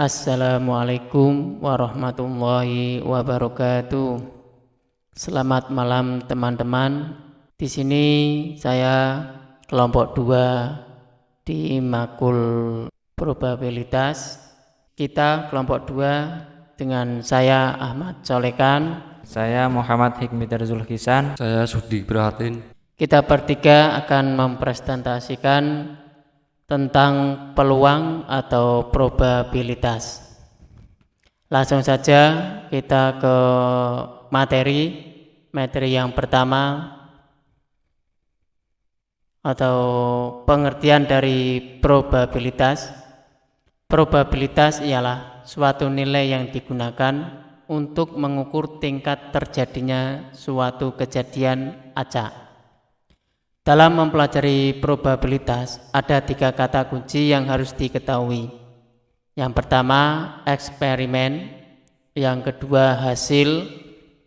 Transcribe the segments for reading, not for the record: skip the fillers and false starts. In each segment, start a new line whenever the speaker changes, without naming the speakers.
Assalamualaikum warahmatullahi wabarakatuh. Selamat malam teman-teman. Di sini saya kelompok 2 di makul probabilitas. Kita kelompok 2 dengan saya Ahmad Solekan,
saya Muhammad Hikmi Zulkifli,
saya Sudi Prihatin.
Kita bertiga akan mempresentasikan tentang peluang atau probabilitas. Langsung saja kita ke materi yang pertama atau pengertian dari probabilitas. Probabilitas ialah suatu nilai yang digunakan untuk mengukur tingkat terjadinya suatu kejadian acak. Dalam mempelajari probabilitas, ada 3 kata kunci yang harus diketahui. Yang pertama, eksperimen, yang kedua, hasil,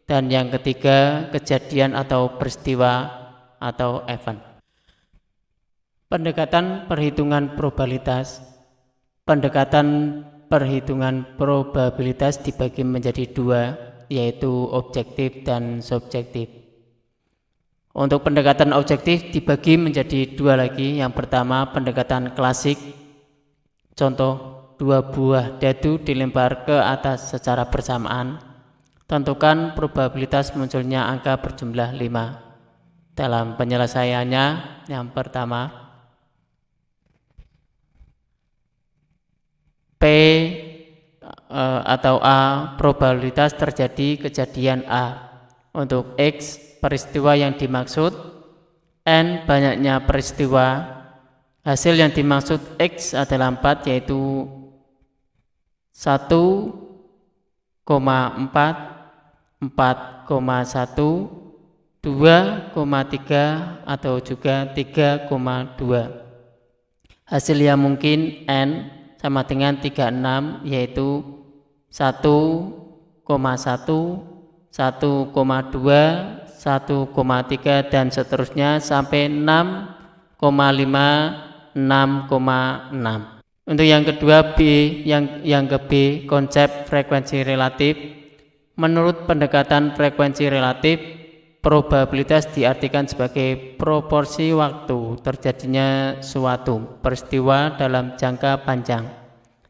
dan yang ketiga, kejadian atau peristiwa atau event. Pendekatan perhitungan probabilitas. Pendekatan perhitungan probabilitas dibagi menjadi 2, yaitu objektif dan subjektif. Untuk pendekatan objektif dibagi menjadi 2 lagi. Yang pertama, pendekatan klasik. Contoh, 2 buah dadu dilempar ke atas secara bersamaan. Tentukan probabilitas munculnya angka berjumlah 5. Dalam penyelesaiannya, yang pertama, P atau A, probabilitas terjadi kejadian A. Untuk X, peristiwa yang dimaksud, N, banyaknya peristiwa. Hasil yang dimaksud X adalah 4, yaitu 1,4, 4,1, 2,3 atau juga 3,2. Hasil yang mungkin N sama dengan 36, yaitu 1,1, 1,2, 1,3 dan seterusnya sampai 6,5, 6,6. Untuk yang kedua, B, yang ke B, konsep frekuensi relatif. Menurut pendekatan frekuensi relatif, probabilitas diartikan sebagai proporsi waktu terjadinya suatu peristiwa dalam jangka panjang.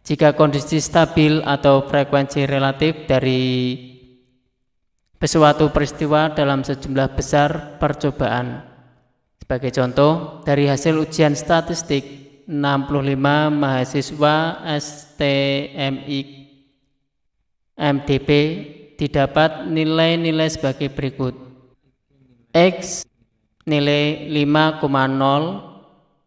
Jika kondisi stabil atau frekuensi relatif dari suatu peristiwa dalam sejumlah besar percobaan. Sebagai contoh, dari hasil ujian statistik, 65 mahasiswa STMI MDP didapat nilai-nilai sebagai berikut. X nilai 5,0,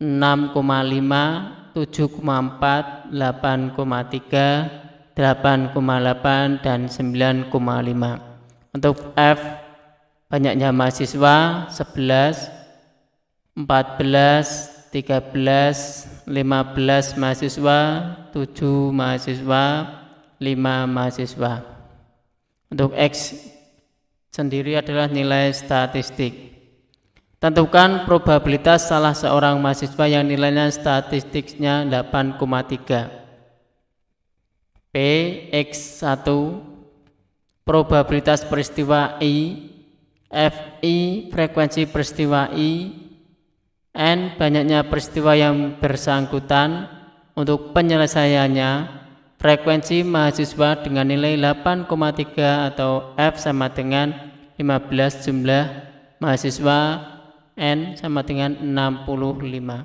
6,5, 7,4, 8,3, 8,8 dan 9,5. Untuk F, banyaknya mahasiswa 11, 14, 13, 15 mahasiswa, 7 mahasiswa, 5 mahasiswa. Untuk X sendiri adalah nilai statistik. Tentukan probabilitas salah seorang mahasiswa yang nilainya statistiknya 8,3. P, X1, probabilitas peristiwa I, FI, frekuensi peristiwa I, N, banyaknya peristiwa yang bersangkutan. Untuk penyelesaiannya, frekuensi mahasiswa dengan nilai 8,3 atau F sama dengan 15 jumlah mahasiswa, N sama dengan 65.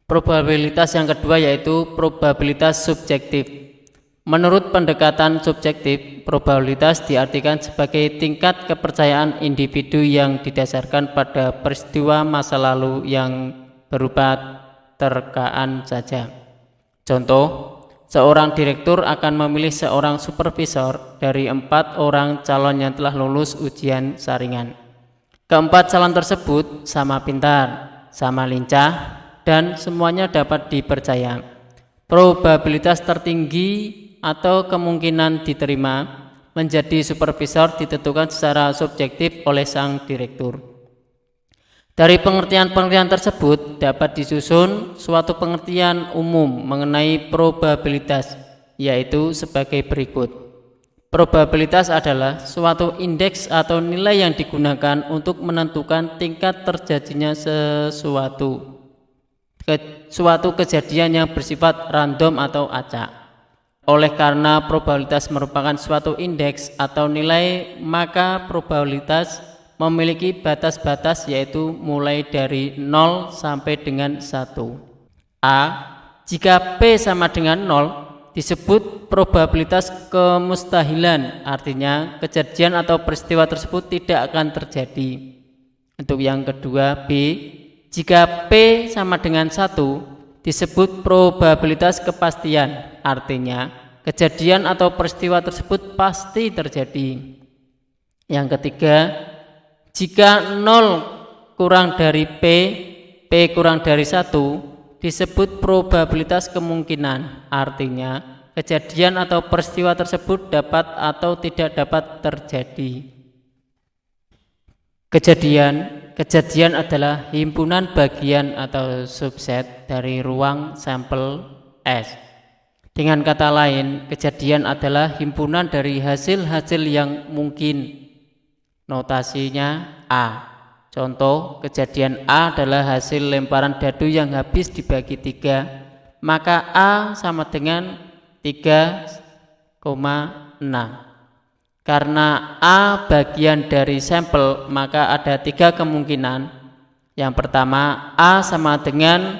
Probabilitas yang kedua yaitu probabilitas subjektif. Menurut pendekatan subjektif, probabilitas diartikan sebagai tingkat kepercayaan individu yang didasarkan pada peristiwa masa lalu yang berupa terkaan saja. Contoh, seorang direktur akan memilih seorang supervisor dari 4 orang calon yang telah lulus ujian saringan. Keempat calon tersebut sama pintar, sama lincah, dan semuanya dapat dipercaya. Probabilitas tertinggi atau kemungkinan diterima menjadi supervisor ditentukan secara subjektif oleh sang direktur. Dari pengertian-pengertian tersebut dapat disusun suatu pengertian umum mengenai probabilitas. yaitu sebagai berikut. Probabilitas adalah suatu indeks atau nilai yang digunakan untuk menentukan tingkat terjadinya suatu kejadian yang bersifat random atau acak. Oleh karena probabilitas merupakan suatu indeks atau nilai, maka probabilitas memiliki batas-batas yaitu mulai dari 0 sampai dengan 1. A. Jika P sama dengan 0, disebut probabilitas kemustahilan, artinya kejadian atau peristiwa tersebut tidak akan terjadi. Untuk yang kedua, B. Jika P sama dengan 1, disebut probabilitas kepastian, artinya kejadian atau peristiwa tersebut pasti terjadi. Yang ketiga, jika 0 kurang dari P kurang dari 1, disebut probabilitas kemungkinan, artinya kejadian atau peristiwa tersebut dapat atau tidak dapat terjadi. Kejadian adalah himpunan bagian atau subset dari ruang sampel S. Dengan kata lain, kejadian adalah himpunan dari hasil-hasil yang mungkin. Notasinya A. Contoh, kejadian A adalah hasil lemparan dadu yang habis dibagi 3, maka A sama dengan 3,6. Karena A bagian dari sampel, maka ada 3 kemungkinan. Yang pertama, A sama dengan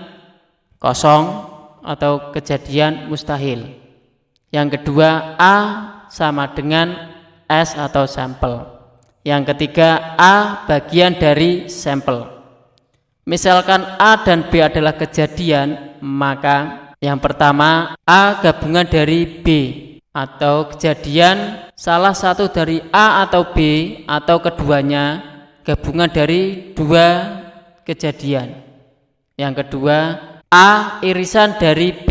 kosong atau kejadian mustahil. Yang kedua, A sama dengan S atau sampel. Yang ketiga, A bagian dari sampel. Misalkan A dan B adalah kejadian, maka yang pertama A gabungan dari B, atau kejadian salah satu dari A atau B, atau keduanya gabungan dari 2 kejadian. Yang kedua, A irisan dari B,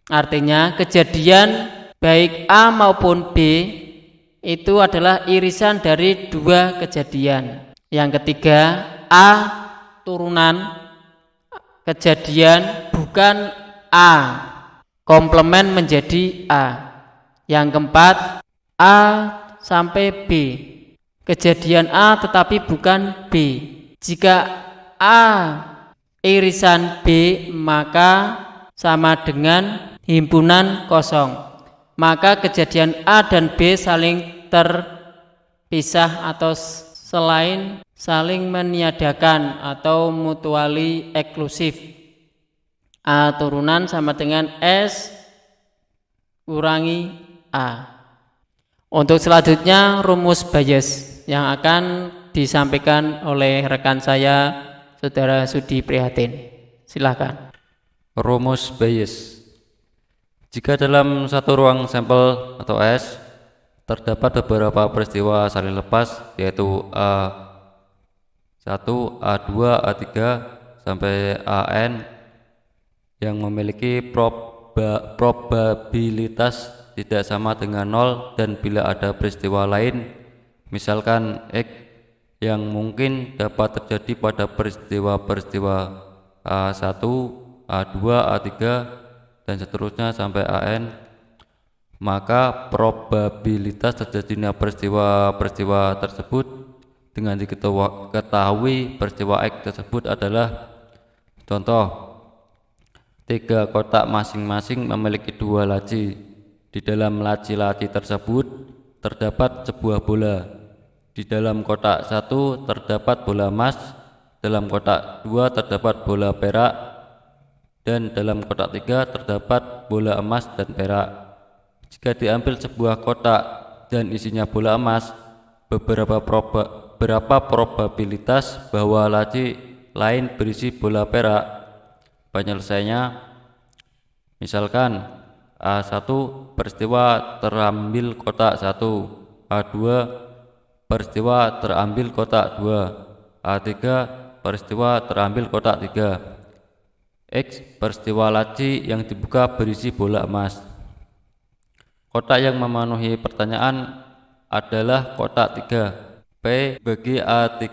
artinya kejadian baik A maupun B itu adalah irisan dari 2 kejadian. Yang ketiga, A turunan kejadian bukan A, komplement menjadi A. Yang keempat, A sampai B, kejadian A tetapi bukan B. Jika A irisan B, maka sama dengan himpunan kosong, maka kejadian A dan B saling terpisah atau saling meniadakan atau mutually eksklusif. A turunan sama dengan S kurangi A. Untuk selanjutnya rumus Bayes yang akan disampaikan oleh rekan saya, Saudara Sudi Prihatin. Silakan.
Rumus Bayes. Jika dalam satu ruang sampel atau S terdapat beberapa peristiwa saling lepas, yaitu A1, A2, A3 sampai AN yang memiliki probabilitas tidak sama dengan 0, dan bila ada peristiwa lain, misalkan X, yang mungkin dapat terjadi pada peristiwa-peristiwa A1, A2, A3 dan seterusnya sampai AN, maka probabilitas terjadinya peristiwa-peristiwa tersebut dengan diketahui peristiwa X tersebut adalah, contoh, 3 kotak masing-masing memiliki 2 laci. Di dalam laci-laci tersebut terdapat sebuah bola. Di dalam kotak 1 terdapat bola emas, dalam kotak 2 terdapat bola perak, dan dalam kotak 3 terdapat bola emas dan perak. Jika diambil sebuah kotak dan isinya bola emas, berapa probabilitas bahwa laci lain berisi bola perak? Penyelesaiannya, misalkan A1 peristiwa terambil kotak 1, A2 peristiwa terambil kotak 2, A3 peristiwa terambil kotak 3, X peristiwa laci yang dibuka berisi bola emas. Kotak yang memenuhi pertanyaan adalah kotak 3. P bagi A3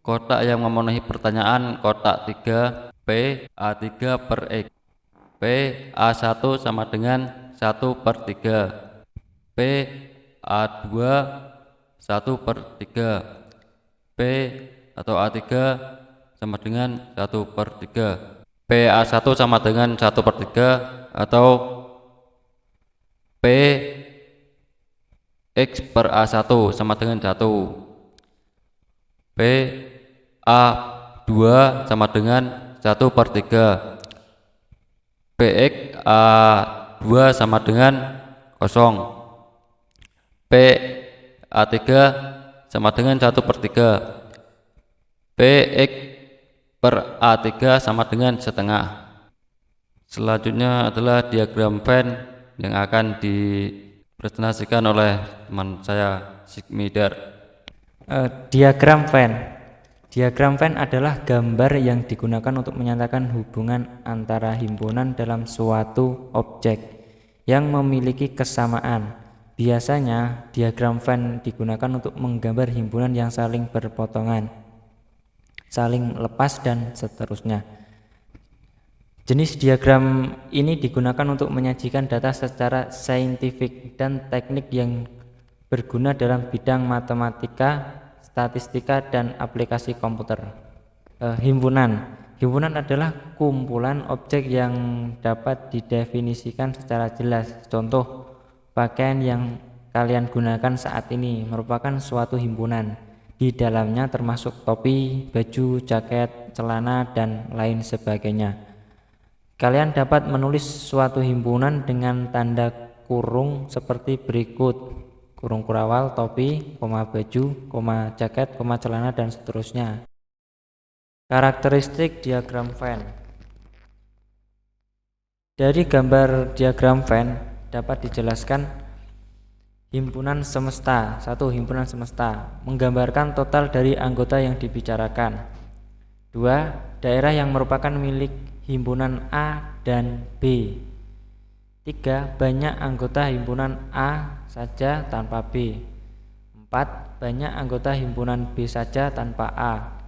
kotak yang memenuhi pertanyaan kotak 3, P A3 per X. P A1 sama dengan 1/3. P A2 1/3. P atau A3 sama dengan 1/3. P A1 sama dengan 1/3 atau P X per A1 sama dengan 1. P A2 sama dengan 1/3. PX A2 sama dengan 0. P A3 sama dengan 1/3. PX per A3 sama dengan setengah. Selanjutnya adalah diagram Venn yang akan dipresentasikan oleh teman saya Sigmidar.
Diagram Venn. Diagram Venn adalah gambar yang digunakan untuk menyatakan hubungan antara himpunan dalam suatu objek yang memiliki kesamaan. Biasanya diagram Venn digunakan untuk menggambar himpunan yang saling berpotongan, saling lepas, dan seterusnya. Jenis diagram ini digunakan untuk menyajikan data secara saintifik dan teknik yang berguna dalam bidang matematika, statistika, dan aplikasi komputer. Himpunan adalah kumpulan objek yang dapat didefinisikan secara jelas. Contoh, pakaian yang kalian gunakan saat ini merupakan suatu himpunan. Di dalamnya termasuk topi, baju, jaket, celana, dan lain sebagainya. Kalian dapat menulis suatu himpunan dengan tanda kurung seperti berikut: kurung kurawal, topi, baju, jaket, celana, dan seterusnya. Karakteristik diagram Venn. Dari gambar diagram Venn dapat dijelaskan himpunan semesta. Satu, himpunan semesta menggambarkan total dari anggota yang dibicarakan. Dua, daerah yang merupakan milik himpunan A dan B. Tiga, banyak anggota himpunan A saja tanpa B. 4, banyak anggota himpunan B saja tanpa A.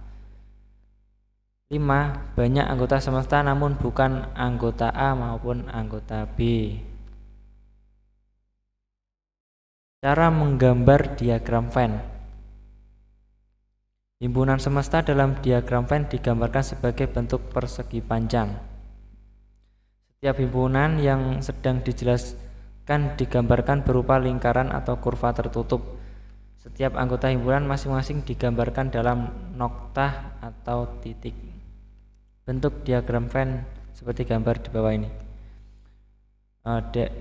5, banyak anggota semesta namun bukan anggota A maupun anggota B. Cara menggambar diagram Venn. Himpunan semesta dalam diagram Venn digambarkan sebagai bentuk persegi panjang. Setiap himpunan yang sedang dijelaskan digambarkan berupa lingkaran atau kurva tertutup. Setiap anggota himpunan masing-masing digambarkan dalam noktah atau titik. Bentuk diagram Venn seperti gambar di bawah ini.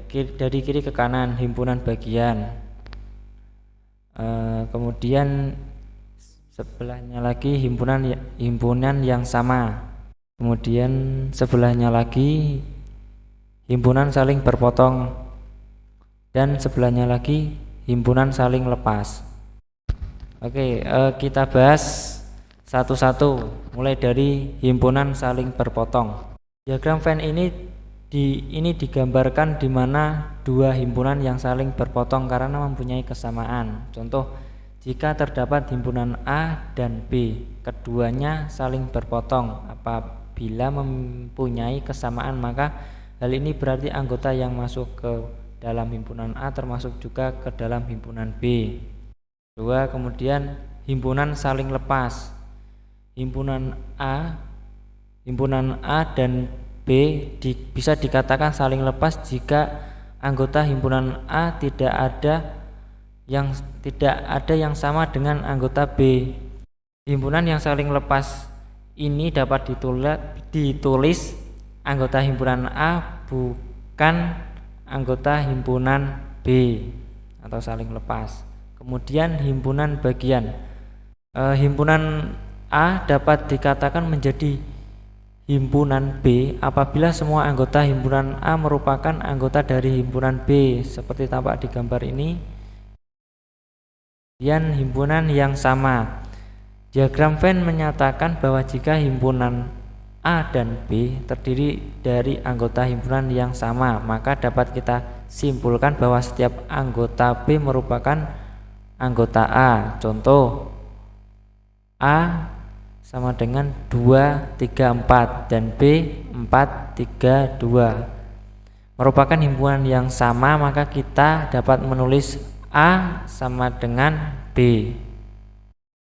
Dari kiri ke kanan himpunan bagian. Kemudian sebelahnya lagi himpunan yang sama. Kemudian sebelahnya lagi himpunan saling berpotong, dan sebelahnya lagi himpunan saling lepas. Oke, kita bahas satu-satu, mulai dari himpunan saling berpotong. Diagram Venn ini digambarkan di mana dua himpunan yang saling berpotong karena mempunyai kesamaan. Contoh, jika terdapat himpunan A dan B, keduanya saling berpotong. Apabila mempunyai kesamaan, maka hal ini berarti anggota yang masuk ke dalam himpunan A termasuk juga ke dalam himpunan B. Kedua, kemudian himpunan saling lepas. Himpunan A dan B bisa dikatakan saling lepas jika anggota himpunan A tidak ada yang sama dengan anggota B. Himpunan yang saling lepas ini dapat ditulis anggota himpunan A bukan anggota himpunan B atau saling lepas. Kemudian himpunan bagian. Himpunan A dapat dikatakan menjadi himpunan B apabila semua anggota himpunan A merupakan anggota dari himpunan B seperti tampak di gambar ini. Kemudian himpunan yang sama. Diagram Venn menyatakan bahwa jika himpunan A dan B terdiri dari anggota himpunan yang sama, maka dapat kita simpulkan bahwa setiap anggota B merupakan anggota A. Contoh, A sama dengan 2, 3, 4 dan B 4, 3, 2. merupakan himpunan yang sama, maka kita dapat menulis A sama dengan B.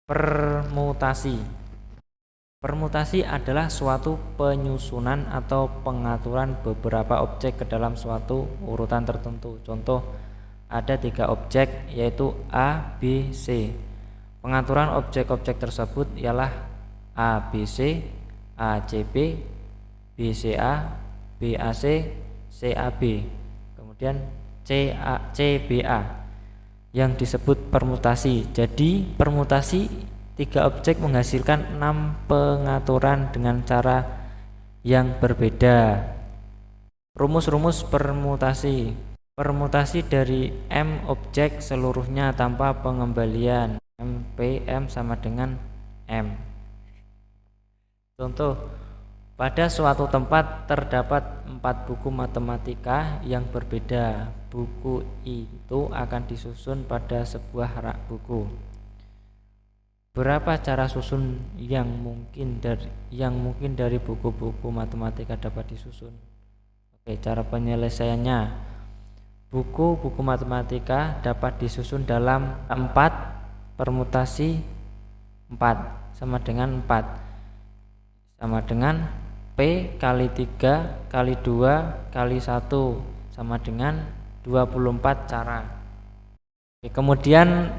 Permutasi. Permutasi adalah suatu penyusunan atau pengaturan beberapa objek ke dalam suatu urutan tertentu. Contoh, ada 3 objek yaitu A, B, C. Pengaturan objek-objek tersebut ialah ABC, ACB, BCA, BAC, CAB, kemudian CBA yang disebut permutasi. Jadi permutasi 3 objek menghasilkan 6 pengaturan dengan cara yang berbeda. Rumus-rumus permutasi. Permutasi dari M objek seluruhnya tanpa pengembalian. M sama dengan M. Contoh, pada suatu tempat terdapat 4 buku matematika yang berbeda. Buku itu akan disusun pada sebuah rak buku. Berapa cara susun yang mungkin dari buku-buku matematika dapat disusun? Oke, cara penyelesaiannya. Buku-buku matematika dapat disusun dalam 4 permutasi 4 sama dengan 4 sama dengan P kali 3 kali 2 kali 1 sama dengan 24 cara. Oke, kemudian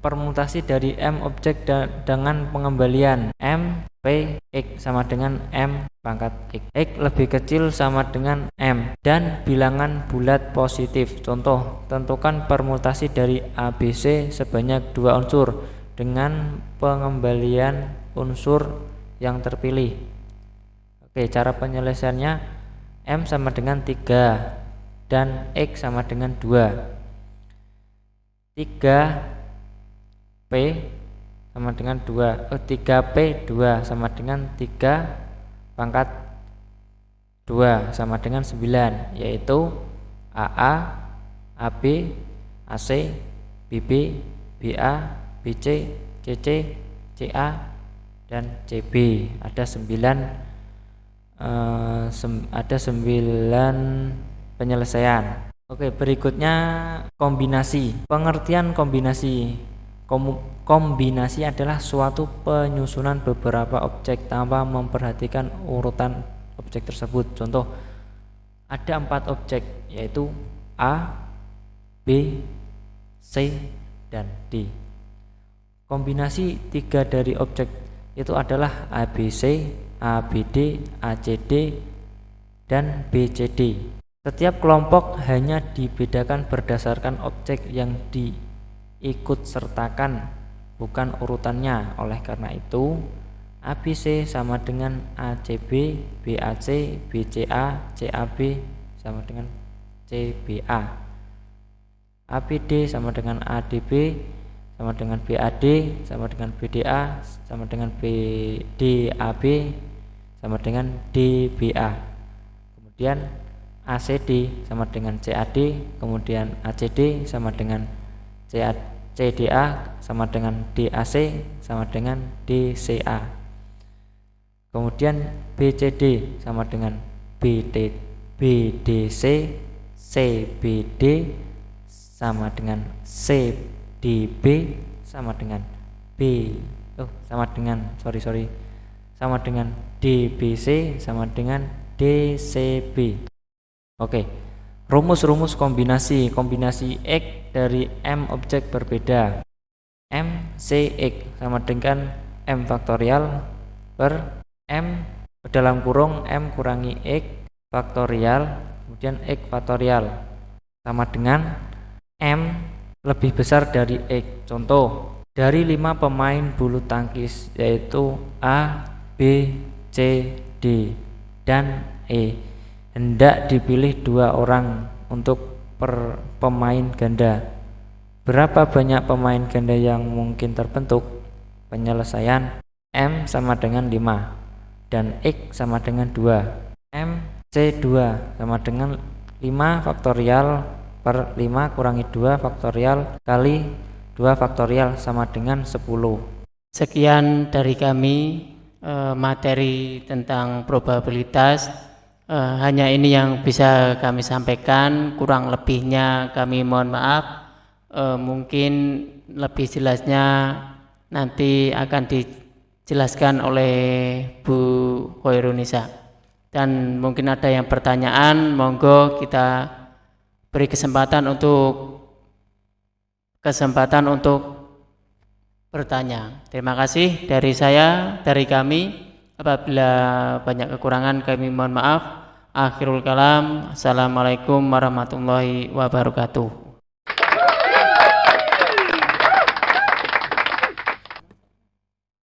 permutasi dari M objek dengan pengembalian M P X sama dengan M pangkat X. X lebih kecil sama dengan M dan bilangan bulat positif. Contoh, tentukan permutasi dari ABC sebanyak 2 unsur dengan pengembalian unsur yang terpilih. Oke, cara penyelesaiannya M sama dengan 3 dan X sama dengan 2. 3P sama dengan 3P 2 sama dengan 3 pangkat 2 sama dengan 9, yaitu AA, AB, AC, BB, BA, BC, CC, CA, dan CB. Ada 9 penyelesaian. Oke, berikutnya kombinasi. Pengertian kombinasi. Kombinasi adalah suatu penyusunan beberapa objek tanpa memperhatikan urutan objek tersebut. Contoh, ada 4 objek yaitu A, B, C, dan D. Kombinasi 3 dari objek itu adalah ABC, ABD, ACD, dan BCD. Setiap kelompok hanya dibedakan berdasarkan objek yang diikut sertakan, bukan urutannya. Oleh karena itu, ABC sama dengan ACB, BAC, BCA, CAB sama dengan CBA. ABD sama dengan ADB, sama dengan BAD, sama dengan BDA, sama dengan BDAB, sama dengan DBA. Kemudian ACD sama dengan CAD, kemudian ACD sama dengan CDA, sama dengan DAC, sama dengan DCA. Kemudian BCD sama dengan BDC, CBD sama dengan CDB, sama dengan sama dengan DBC, sama dengan DCB. Oke, rumus-rumus kombinasi. Kombinasi X dari M objek berbeda. M CX sama dengan M faktorial per M dalam kurung M kurangi X faktorial, kemudian X faktorial sama dengan M lebih besar dari X. Contoh, dari 5 pemain bulu tangkis yaitu A, B, C, D, dan E, hendak dipilih 2 orang untuk pemain ganda. Berapa banyak pemain ganda yang mungkin terbentuk? Penyelesaian M sama dengan 5 dan X sama dengan 2. M C2 sama dengan 5 faktorial per 5 kurangi 2 faktorial kali 2 faktorial sama dengan 10.
Sekian dari kami materi tentang probabilitas. Hanya ini yang bisa kami sampaikan, kurang lebihnya kami mohon maaf. Mungkin lebih jelasnya nanti akan dijelaskan oleh Bu Hoirunisa. Dan mungkin ada yang pertanyaan, monggo kita beri kesempatan untuk bertanya. Terima kasih dari saya, dari kami. Apabila banyak kekurangan kami mohon maaf. Akhirul kalam. Assalamualaikum warahmatullahi wabarakatuh.